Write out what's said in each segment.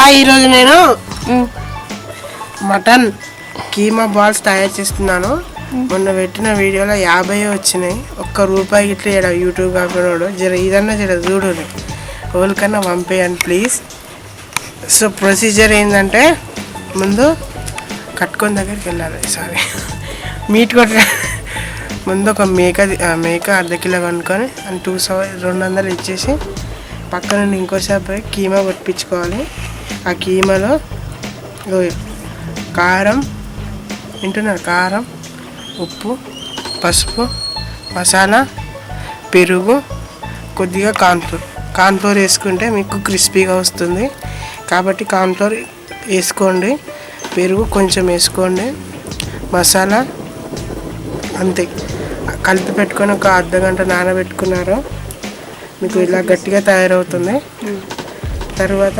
ఈరోజు నేను mutton keema balls తయారు చేస్తున్నాను. మొన్న పెట్టిన వీడియోలో 50 వచ్చినాయి. ₹1 ఇట్లా యూట్యూబ్ కాకుండా ఇదన్నా చూడు ఎవరికన్నా పంపేయండి ప్లీజ్. సో ప్రొసీజర్ ఏంటంటే ముందు కట్టుకొని దగ్గరికి వెళ్ళాలి. సారీ మీట్ కొట్ట ముందు ఒక మేక ½ కిలో కొనుక్కొని 200 ఇచ్చేసి పక్క నుండి ఇంకో షాప్ పోయి కీమా కొట్టించుకోవాలి. ఆ కీమాలో కారం కారం, ఉప్పు, పసుపు, మసాలా, పెరుగు, కొద్దిగా కార్న్ఫ్లోర్ వేసుకుంటే మీకు క్రిస్పీగా వస్తుంది కాబట్టి కార్న్ఫ్లోర్ వేసుకోండి. పెరుగు కొంచెం వేసుకోండి. మసాలా అంతే కలిపి పెట్టుకొని ఒక అర్ధగంట నానబెట్టుకున్నారు మీకు ఇలా గట్టిగా తయారవుతుంది. తర్వాత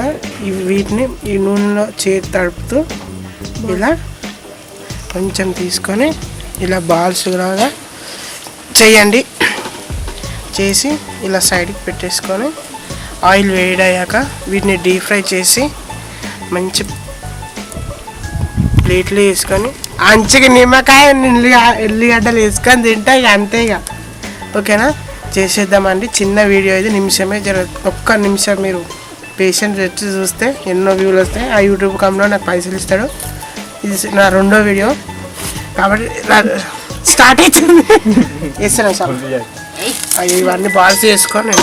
వీటిని ఈ నూనెలో చేతి తడుపుతూ ఇలా కొంచెం తీసుకొని ఇలా బాల్స్ లాగా చేయండి. చేసి ఇలా సైడ్కి పెట్టేసుకొని ఆయిల్ వేడయ్యాక వీటిని డీప్ ఫ్రై చేసి మంచి ప్లేట్లు వేసుకొని అంచుకి నిమ్మకాయ ఎల్లిగడ్డలు వేసుకొని తింటే ఇక అంతే. ఇక ఓకేనా, చేసేద్దామండి. చిన్న వీడియో ఇది, నిమిషమే. ఒక్క నిమిషం మీరు పేషెంట్ వచ్చి చూస్తే ఎన్నో వ్యూలు వస్తాయి. ఆ యూట్యూబ్ కంపెనీలో నాకు పైసలు ఇస్తాడు. ఇది నా 2వ వీడియో కాబట్టి స్టార్ట్ అవుతుంది. వేస్తాను సార్. ఇవన్నీ బాల్స్ వేసుకొని